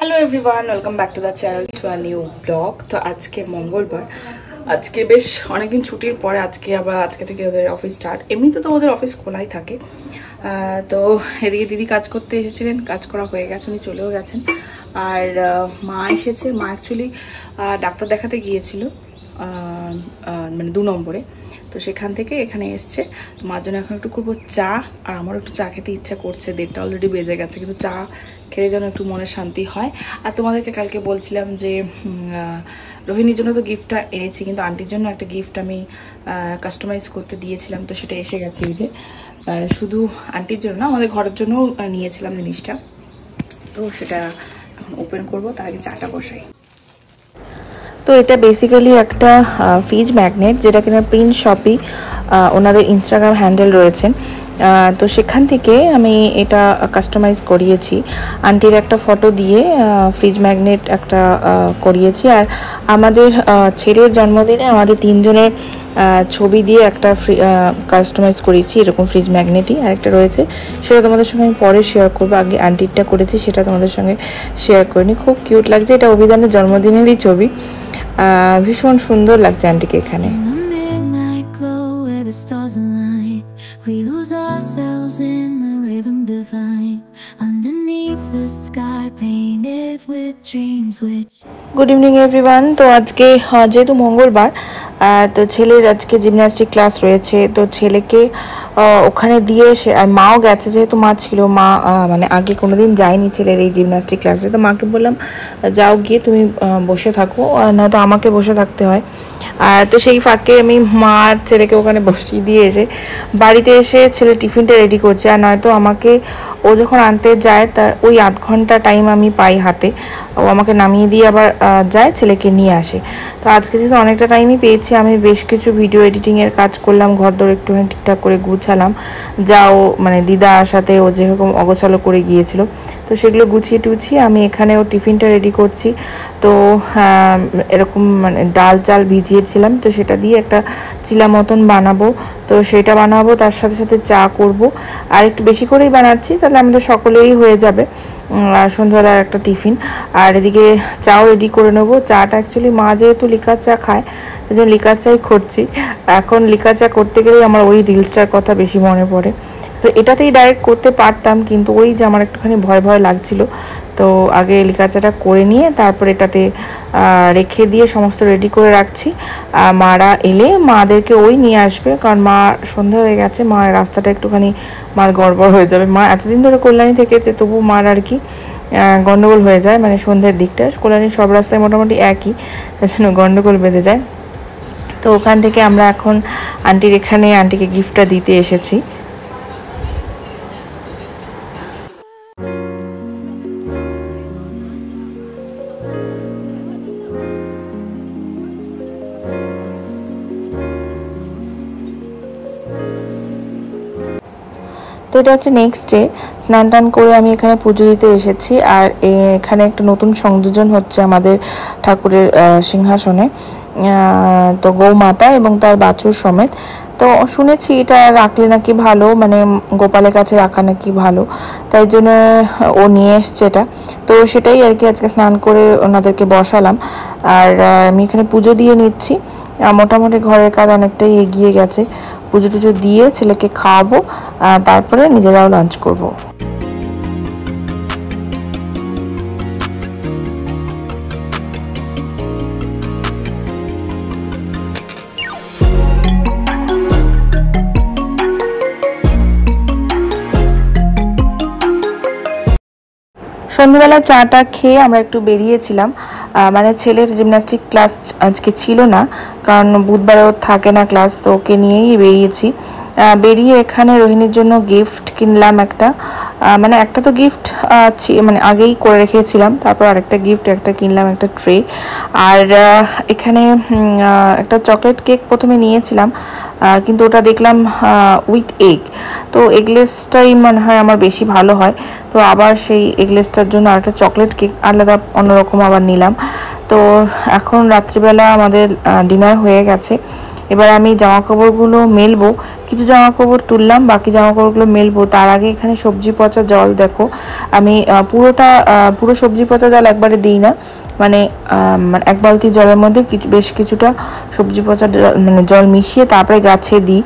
Hello everyone, welcome back to the channel to a new blog. তো আজকে মঙ্গলবার, আজকে বেশ অনেকদিন ছুটির পরে আজকে থেকে ওদের অফিস স্টার্ট। এমনিতে তো ওদের অফিস খোলাই থাকে। তো এদিকে দিদি কাজ করতে এসেছিলেন, কাজ করা হয়ে গেছে, উনি চলেও গেছেন। আর মা এসেছে। মা অ্যাকচুয়ালি ডাক্তার দেখাতে গিয়েছিল, মানে 2 নম্বরে। তো সেখান থেকে এখানে এসছে। তো মার জন্য এখন একটু করবো চা, আর আমারও একটু চা খেতে ইচ্ছা করছে। 1:30 অলরেডি বেজে গেছে, কিন্তু চা খেলে যেন একটু মনে শান্তি হয়। আর তোমাদেরকে কালকে বলছিলাম যে রোহিণীর জন্য তো গিফটটা এনেছি, কিন্তু আন্টির জন্য একটা গিফট আমি কাস্টমাইজ করতে দিয়েছিলাম। তো সেটা এসে গেছে। এই যে শুধু আন্টির জন্য না, আমাদের ঘরের জন্য নিয়েছিলাম জিনিসটা। তো সেটা এখন ওপেন করবো, তার আগে চাটা বসাই। তো এটা বেসিক্যালি একটা ফ্রিজ ম্যাগনেট, যেটা কিনা প্রিন্স শপি ওনাদের ইনস্টাগ্রাম হ্যান্ডেল রয়েছে। তো সেখান থেকে আমি এটা কাস্টমাইজ করিয়েছি। আন্টির একটা ফটো দিয়ে ফ্রিজ ম্যাগনেট একটা করিয়েছি। আর আমাদের ছেলের জন্মদিনে আমাদের 3 জনের ছবি দিয়ে একটা কাস্টমাইজ করেছি, এরকম ফ্রিজ ম্যাগনেটই। আরেকটা রয়েছে, সেটা তোমাদের সঙ্গে আমি পরে শেয়ার করবো। আগে আন্টিরটা করেছি, সেটা তোমাদের সঙ্গে শেয়ার করিনি। খুব কিউট লাগছে। এটা অভিধানের জন্মদিনেরই ছবি। ভীষণ সুন্দর লাগছে আন্টিকে এখানে। We lose ourselves in the rhythm divine underneath the sky painted with dreams which Good evening everyone. তো আজকে যেহেতু মঙ্গলবার, তো ছেলের আজকে জিমন্যাস্টিক ক্লাস রয়েছে। তো ছেলেকে ওখানে দিয়ে এসে, আর মাও গেছে, যেহেতু মা ছিল, মা মানে আগে কোনোদিন যায়নি ছেলের এই জিমন্যাস্টিক ক্লাসে। তো মাকে বললাম যাও, গিয়ে তুমি বসে থাকো, নয়তো আমাকে বসে থাকতে হয়। তো সেই ফাঁকে আমি মা আর ছেলেকে ওখানে বসিয়ে দিয়ে এসে বাড়িতে এসে ছেলে টিফিনটা রেডি করছে। আর নয়তো আমাকে ও যখন আনতে যায়, তার ওই 8 ঘন্টা টাইম আমি পাই হাতে। ও আমাকে নামিয়ে দিয়ে আবার যায়, ছেলেকে নিয়ে আসে। তো আজকে যেহেতু অনেকটা টাইমই পেয়েছি, আমি বেশ কিছু ভিডিও এডিটিংয়ের কাজ করলাম, ঘরদোর একটুখানি ঠিকঠাক করে গুছালাম। যাও মানে দিদার সাথে ও যেরকম অগোছালো করে গিয়েছিল, তো সেগুলো গুছিয়ে টুছিয়ে আমি এখানে ও টিফিনটা রেডি করছি। তো এরকম মানে ডাল চাল ভিজিয়েছিলাম, তো সেটা দিয়ে একটা চিলা মতন বানাবো। তো সেটা বানাবো, তার সাথে সাথে চা করব। আর একটু বেশি করেই বানাচ্ছি, তাহলে আমাদের সকলেরই হয়ে যাবে সন্ধ্যাবেলার একটা টিফিন। আর এদিকে চাও রেডি করে নেবো। চাটা অ্যাকচুয়ালি মা যেহেতু লিকার চা খায়, সেই জন্য লিকার চাই করছি। এখন লিকার চা করতে গেলেই আমার ওই রিলসটার কথা বেশি মনে পড়ে। তো এটাতেই ডাইরেক্ট করতে পারতাম, কিন্তু ওই যে আমার একটুখানি ভয় ভয় লাগছিল। তো আগে লিকার চাটা করে নিয়ে তারপর এটাতে রেখে দিয়ে সমস্ত রেডি করে রাখছি। মারা এলে মাদেরকে ওই নিয়ে আসবে, কারণ মা সন্ধ্যা হয়ে গেছে, মার রাস্তাটা একটুখানি মার গড়বড় হয়ে যাবে। মা এতদিন ধরে কল্যাণী থেকেছে, তবু মার আর কি গন্ডগোল হয়ে যায়, মানে সন্ধ্যের দিকটা। কল্যাণীর সব রাস্তায় মোটামুটি একই, তার জন্য গন্ডগোল বেঁধে যায়। তো ওখান থেকে আমরা এখন আন্টির এখানে আন্টিকে গিফটটা দিতে এসেছি। তো এটা হচ্ছে নেক্সট ডে। স্নান টান করে আমি এখানে পুজো দিতে এসেছি। আর এখানে একটা নতুন সংযোজন হচ্ছে আমাদের ঠাকুরের সিংহাসনে, তো গৌমাতা এবং তার বাছুর সমেত। তো শুনেছি এটা রাখলে নাকি ভালো, মানে গোপালের কাছে রাখা নাকি ভালো, তাই জন্য ও নিয়ে এসছে এটা। তো সেটাই আর কি, আজকে স্নান করে ওনাদেরকে বসালাম। আর আমি এখানে পুজো দিয়ে নিচ্ছি। মোটামুটি ঘরের কাজ অনেকটাই এগিয়ে গেছে। পুজো টুজো দিয়ে ছেলেকে খাওয়াবো, তারপরে নিজেরাও লাঞ্চ করবো। সন্ধ্যাবেলা চাটা খেয়ে আমরা একটু বেরিয়েছিলাম। মানে ছেলের জিমন্যাস্টিক ক্লাস আজকে ছিল না, কারণ বুধবারেও থাকে না ক্লাস, তো ওকে নিয়েই বেরিয়েছি। বেরিয়ে এখানে রোহিণীর জন্য গিফট কিনলাম একটা। মানে একটা তো গিফট মানে আগেই করে রেখেছিলাম, তারপর আরেকটা গিফট একটা কিনলাম, একটা ট্রে। আর এখানে একটা চকলেট কেক প্রথমে নিয়েছিলাম, কিন্তু ওটা দেখলাম উইথ এগ। তো এগলেসটাই মনে হয় আমার বেশি ভালো হয়। তো আবার সেই এগলেসটার জন্য আর একটা চকলেট কেক আলাদা অন্যরকম আবার নিলাম। তো এখন রাত্রিবেলা আমাদের ডিনার হয়ে গেছে এবার আমি জামা কাপড়গুলো মেলবো, কিছু জামা কাপড় তুললাম, বাকি জামা কাপড়গুলো মেলবো। তার আগে এখানে সবজি পচা জল দেখো, আমি পুরো সবজি পচা জল একবারে দিই না, মানে এক বালতি জলের মধ্যে বেশ কিছুটা সবজি পচা মানে জল মিশিয়ে তারপরে গাছে দিই।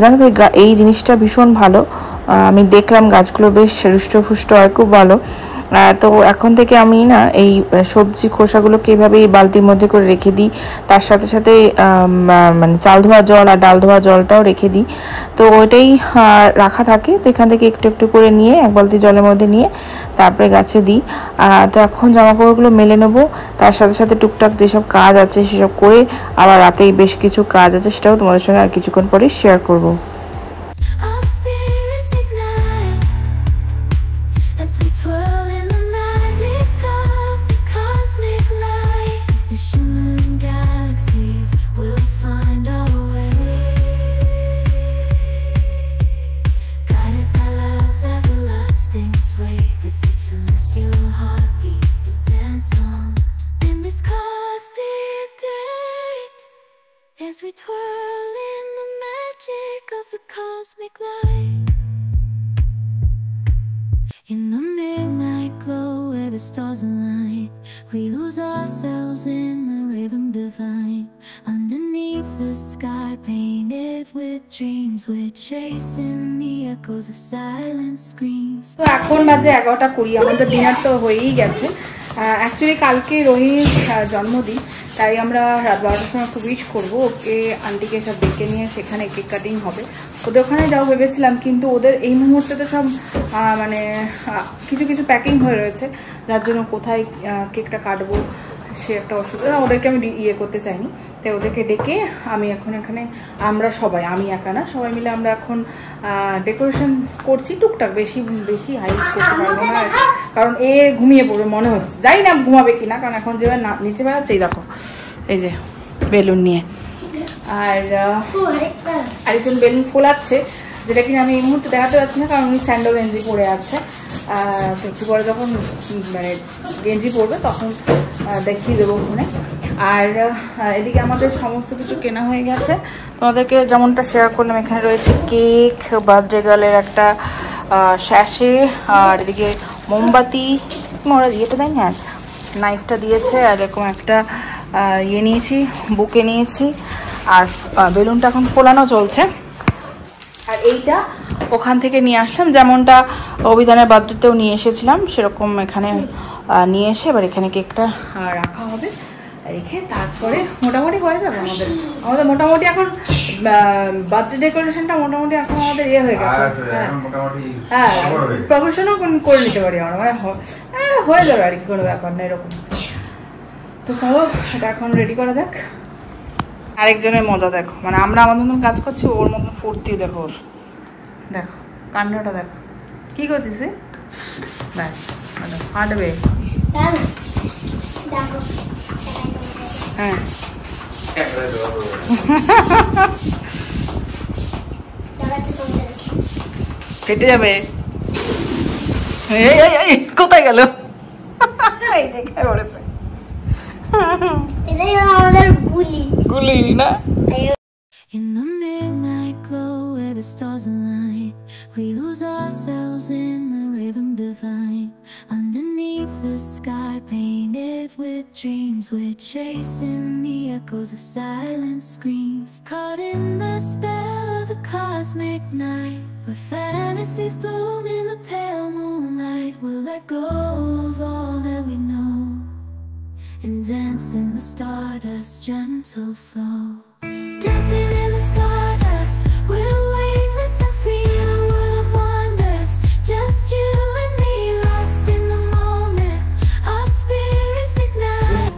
জানো তো এই জিনিসটা ভীষণ ভালো, আমি দেখলাম গাছগুলো বেশ হৃষ্টপুষ্ট হয়, খুব ভালো। তো এখন থেকে আমি না এই সবজি খোসাগুলোকে এভাবে এই বালতির মধ্যে করে রেখে দিই, তার সাথে সাথে মানে চাল ধোয়া জল আর ডাল ধোয়া জলটাও রেখে দিই। তো ওইটাই রাখা থাকে, তো এখান থেকে একটু একটু করে নিয়ে এক বালতি জলের মধ্যে নিয়ে তারপরে গাছে দিই। তো এখন জামা কাপড়গুলো মেলে নেবো, তার সাথে সাথে টুকটাক যেসব কাজ আছে সেসব করে আবার রাতেই বেশ কিছু কাজ আছে, সেটাও তোমাদের সঙ্গে আর কিছুক্ষণ পরে শেয়ার করবো। As we twirl in the magic of the cosmic light, in the midnight glow where the stars align, we lose ourselves in the rhythm divine. Underneath the sky painted with dreams, we're chasing the echoes of silent screams. তো এখন বাজে 11:20, আমাদের dinner তো হয়েই গেছে। Actually কালকে রোহির জন্মদিন, তাই আমরা রাত 12টার সময় একটু উইশ করবো ওকে, আন্টিকে সব ডেকে নিয়ে সেখানে কেক কাটিং হবে। ওদের ওখানে যাও ভেবেছিলাম, কিন্তু ওদের এই মুহূর্তে তো সব মানে কিছু কিছু প্যাকিং হয়ে রয়েছে, যার জন্য কোথায় কেকটা কাটবো সে একটা অসুবিধা, ওদেরকে আমি করতে চাইনি। তাই ওদেরকে ডেকে আমি এখন এখানে আমরা সবাই, আমি একা না, সবাই মিলে আমরা এখন ডেকোরেশন করছি টুকটাক, বেশি বেশি হাইট করতে পারবো না, কারণ এ ঘুমিয়ে পড়বে মনে হচ্ছে, জানি না ঘুমাবে কিনা, কারণ এখন যেভাবে নিচে বেড়াচ্ছে, এই দেখো এই যে বেলুন নিয়ে, আর আরেকজন বেলুন ফোলাচ্ছে, যেটা কিনা আমি এই মুহূর্তে দেখাতে পারছি না, কারণ উনি স্যান্ডো গেঞ্জি পরে আছে। তো একটু পরে যখন মানে গেঞ্জি পরবে তখন দেখিয়ে দেবো ওখানে। আর এদিকে আমাদের সমস্ত কিছু কেনা হয়ে গেছে, তোমাদেরকে যেমনটা শেয়ার করলাম, এখানে রয়েছে কেক, বার্থডে গার্লের একটা শ্যাশে, আর এদিকে মোমবাতি, ওরা ইয়েটা দেয় না, নাইফটা দিয়েছে, আর এরকম একটা ইয়ে নিয়েছি, বুকে নিয়েছি, আর বেলুনটা এখন ফোলানো চলছে। আর এইটা ওখান থেকে নিয়ে আসলাম, যেমনটা অভিধানের বার্থডেতেও নিয়ে এসেছিলাম সেরকম এখানে নিয়ে এসে এবার এখানে কেকটা রাখা হবে, রেখে তারপরে মোটামুটি হয়ে যাবে আমাদের মোটামুটি এখন বার্থডে ডেকোরেশনটা মোটামুটি এখন আমাদের ইয়ে হয়ে গেছে, হ্যাঁ প্রফেশনও করে নিতে পারি আমরা, মানে হয়ে যাবে আর কি, কোনো ব্যাপার না এরকম। তো চলো এটা এখন রেডি করা যাক। আরেকজনের মজা দেখো, মানে আমরা আমাদের মতন কাজ করছি, ওর মতন ফুর্তি দেখো, ওর দেখো কান্নাটা দেখো, কি করছিস ব্যাস ফাটবে। হ্যাঁ কেটে যাবে, কোথায় গেল, এই যে পড়েছে গুলি না। In the midnight glow where the stars align, we lose ourselves in the rhythm divine. Underneath the sky painted with dreams, we're chasing the echoes of silent screams. Caught in the spell of the cosmic night, where fantasies bloom in the pale moonlight. We'll let go of all that we know and dance in the stardust's gentle flow. Dancing in the stardust, we're weightless and free in a world of wonders. Just you and me, lost in the moment. Our spirits ignite.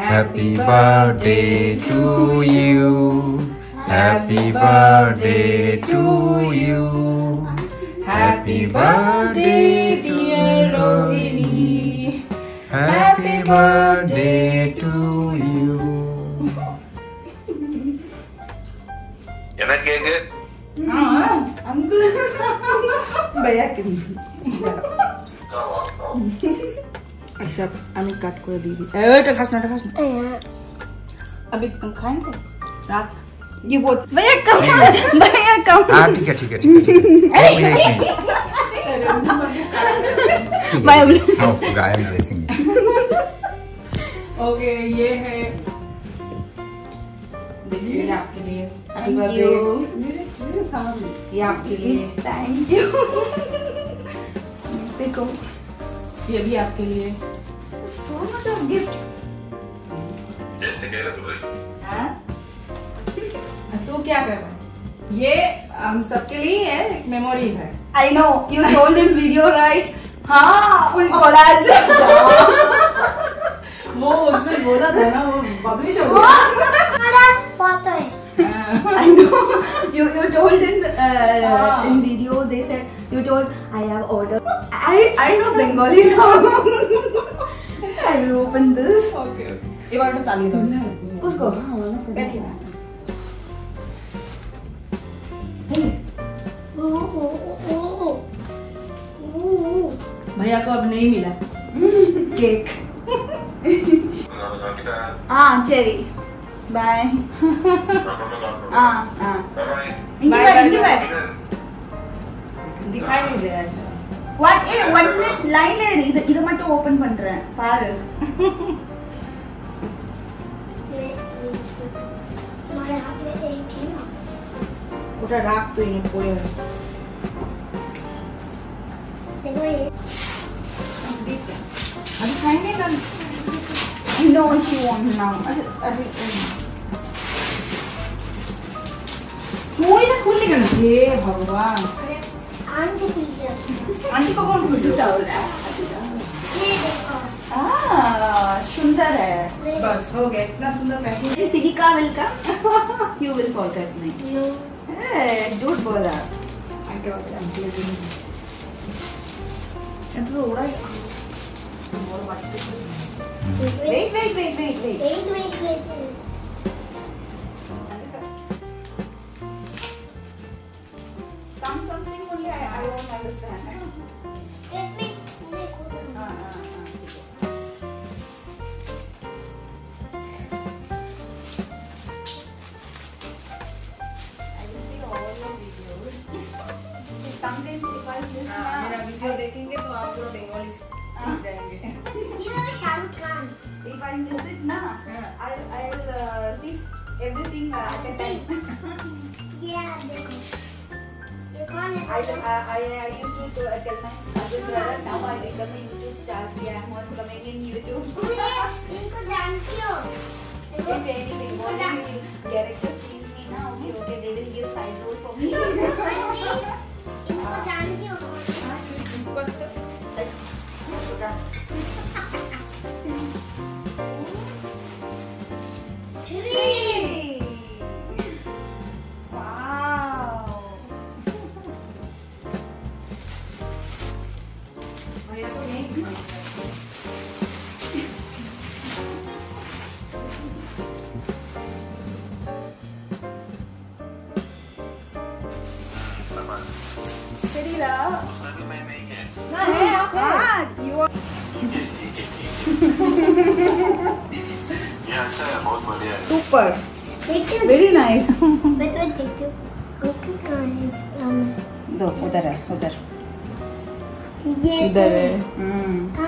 Happy birthday to you. Happy birthday to you. Happy birthday dear Rohini. Happy birthday to you. Enak ya ke? Uncle. Banyak अच्छा আমি কাট করে দিয়ে দিই এটা খাস না अभी तुम खाएंगे रात ये बहुत भैया कम हाँ ठीक है गाय ड्रेसिंग ओके ये है देखिए आपके लिए ये आपके लिए थैंक यू देखो ये भी आपके लिए सो मच ऑफ गिफ्ट तू क्या कर रहा है ये हम सबके लिए है एक मेमोरीज है I know you told in video right हाँ full collage वो उसमें बोला था ना वो पब्लिश हो गया I know you told in video they said you told I have ordered I know Bengali now I will open this okay ये बार तो चाली दो उसको बैठिए ना भैया को अब नहीं मिला केक हाँ चेरी बाय हाँ हाँ हिंदी में दिखाई नहीं दे रहा है One minute line ले रही इधर மட்டும் ஓபன் பண்றேன் பாரு ওটা রাখ তুই না পড়ে अभी खाएंगे ना No she won't now अभी वो इधर खुल गया हे भगवान आंटी को कौन खुद डाल रहा है सुंदर है बस हो गया इतना सुंदर packing silica welcome you will forget me झूठ बोला wait something only I won't understand Let me Sometimes if I miss मेरा वीडियो देखेंगे तो आप पूरा बंगाली सीख जाएंगे You know Shahrukh Khan. if I miss it na I'll see everything at a time Yeah, देखो. You can't. I used to tell my husband brother now I become a YouTube star yeah I'm also coming in YouTube इनको जानती हो? if any Bengali character sees me now okay they will give side role for me इनको जानती हो? Hey! Wow! भैया को नहीं Shadira. ना है आप You are बहुत बढ़िया है super. देखो. Very nice. देखो. Uncle कहाँ है? दो उधर है उधर ये इधर है हम्म कहाँ